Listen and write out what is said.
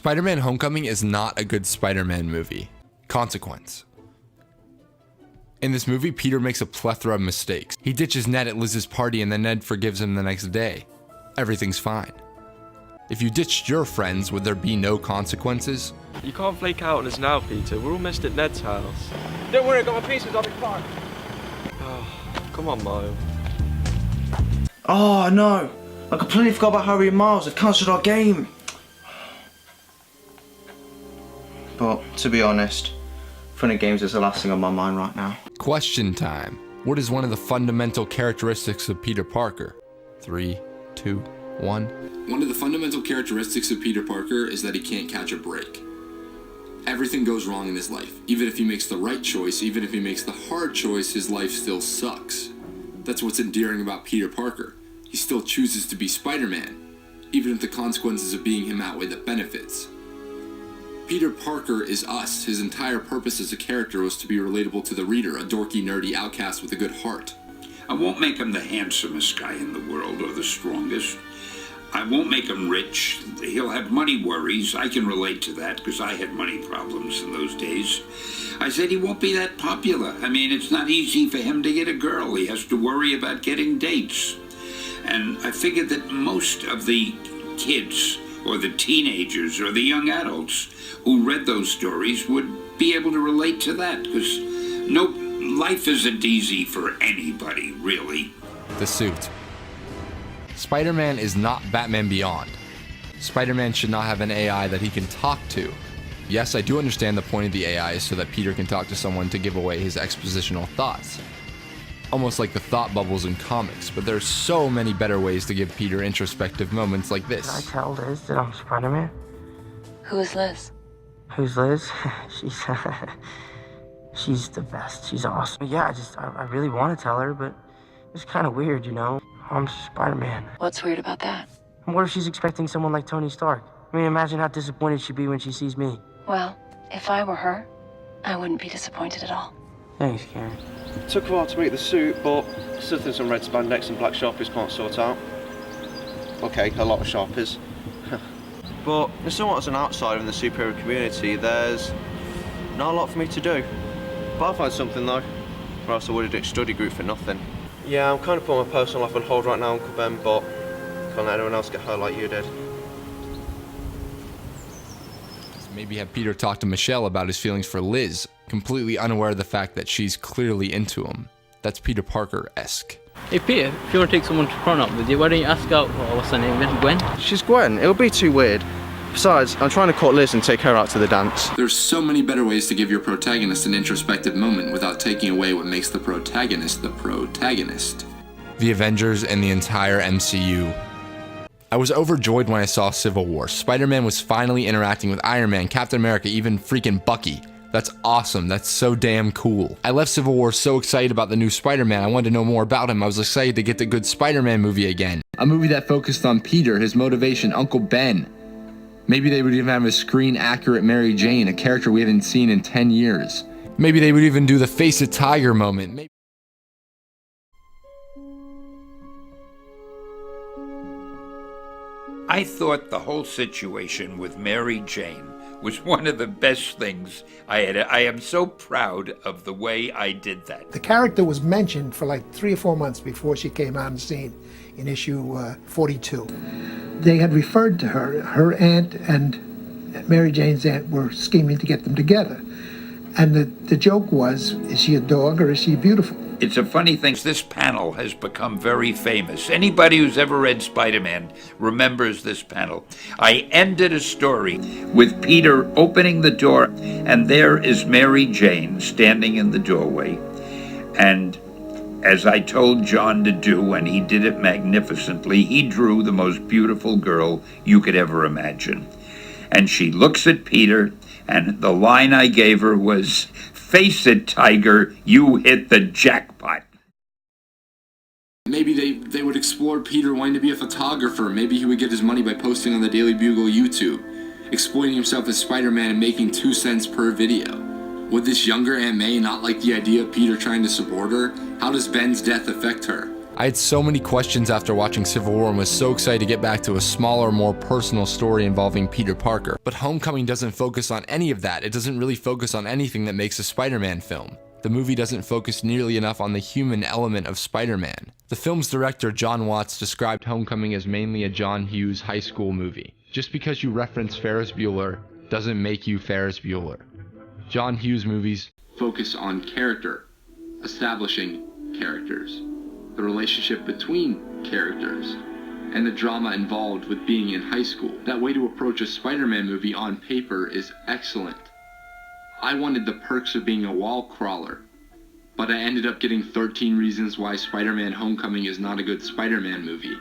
Spider-Man Homecoming is not a good Spider-Man movie. Consequence. In this movie, Peter makes a plethora of mistakes. He ditches Ned at Liz's party and then Ned forgives him the next day. Everything's fine. If you ditched your friends, would there be no consequences? You can't flake out on us now, Peter. We're all missed at Ned's house. Don't worry, I got my pieces, I'll be fine. Oh, come on, Miles. Oh no, I completely forgot about Harry and Miles. They've cancelled our game. But to be honest, fun and games is the last thing on my mind right now. Question time. What is one of the fundamental characteristics of Peter Parker? 3, 2, 1. One of the fundamental characteristics of Peter Parker is that he can't catch a break. Everything goes wrong in his life. Even if he makes the right choice, even if he makes the hard choice, his life still sucks. That's what's endearing about Peter Parker. He still chooses to be Spider-Man, even if the consequences of being him outweigh the benefits. Peter Parker is us. His entire purpose as a character was to be relatable to the reader, a dorky, nerdy outcast with a good heart. I won't make him the handsomest guy in the world or the strongest. I won't make him rich. He'll have money worries. I can relate to that because I had money problems in those days. I said he won't be that popular. I mean, it's not easy for him to get a girl. He has to worry about getting dates. And I figured that most of the kids or the teenagers or the young adults who read those stories would be able to relate to that because life isn't easy for anybody, really. The suit. Spider-Man is not Batman Beyond. Spider-Man should not have an AI that he can talk to. Yes, I do understand the point of the AI is so that Peter can talk to someone to give away his expositional thoughts. Almost like the thought bubbles in comics, but there's so many better ways to give Peter introspective moments like this. Can I tell Liz that I'm Spider-Man? Who is Liz? Who's Liz? She's the best. She's awesome. Yeah, I really want to tell her, but it's kind of weird, you know? I'm Spider-Man. What's weird about that? And what if she's expecting someone like Tony Stark? I mean, imagine how disappointed she'd be when she sees me. Well, if I were her, I wouldn't be disappointed at all. Thanks, Karen. It took a while to make the suit, but still think some red spandex and black Sharpies can't sort out. Okay, a lot of Sharpies. But as someone as an outsider in the superhero community, there's not a lot for me to do. But I'll find something though, or else I would have done study group for nothing. Yeah, I'm kind of putting my personal life on hold right now, Uncle Ben, but can't let anyone else get hurt like you did. Maybe have Peter talk to Michelle about his feelings for Liz, completely unaware of the fact that she's clearly into him. That's Peter Parker-esque. Hey Peter, if you want to take someone to prom up with you, why don't you ask out, what's her name again, Gwen? She's Gwen, it'll be too weird. Besides, I'm trying to court Liz and take her out to the dance. There's so many better ways to give your protagonist an introspective moment without taking away what makes the protagonist the protagonist. The Avengers and the entire MCU. I was overjoyed when I saw Civil War. Spider-Man was finally interacting with Iron Man, Captain America, even freaking Bucky. That's awesome. That's so damn cool. I left Civil War so excited about the new Spider-Man. I wanted to know more about him. I was excited to get the good Spider-Man movie again. A movie that focused on Peter, his motivation, Uncle Ben. Maybe they would even have a screen-accurate Mary Jane, a character we haven't seen in 10 years. Maybe they would even do the Face a Tiger moment. I thought the whole situation with Mary Jane was one of the best things I had. I am so proud of the way I did that. The character was mentioned for like 3 or 4 months before she came on the scene in issue 42. They had referred to her aunt and Mary Jane's aunt were scheming to get them together. And the joke was, is she a dog or is she beautiful? It's a funny thing. This panel has become very famous. Anybody who's ever read Spider-Man remembers this panel. I ended a story with Peter opening the door, and there is Mary Jane standing in the doorway. And as I told John to do, and he did it magnificently, he drew the most beautiful girl you could ever imagine. And she looks at Peter, and the line I gave her was, "Face it, Tiger, you hit the jackpot." Maybe they would explore Peter wanting to be a photographer. Maybe he would get his money by posting on the Daily Bugle YouTube, exploiting himself as Spider-Man and making 2 cents per video. Would this younger Aunt May not like the idea of Peter trying to support her? How does Ben's death affect her? I had so many questions after watching Civil War and was so excited to get back to a smaller, more personal story involving Peter Parker. But Homecoming doesn't focus on any of that. It doesn't really focus on anything that makes a Spider-Man film. The movie doesn't focus nearly enough on the human element of Spider-Man. The film's director, John Watts, described Homecoming as mainly a John Hughes high school movie. Just because you reference Ferris Bueller doesn't make you Ferris Bueller. John Hughes movies focus on character, establishing characters, the relationship between characters, and the drama involved with being in high school. That way to approach a Spider-Man movie on paper is excellent. I wanted the perks of being a Wallcrawler, but I ended up getting 13 Reasons Why Spider-Man Homecoming is not a good Spider-Man movie.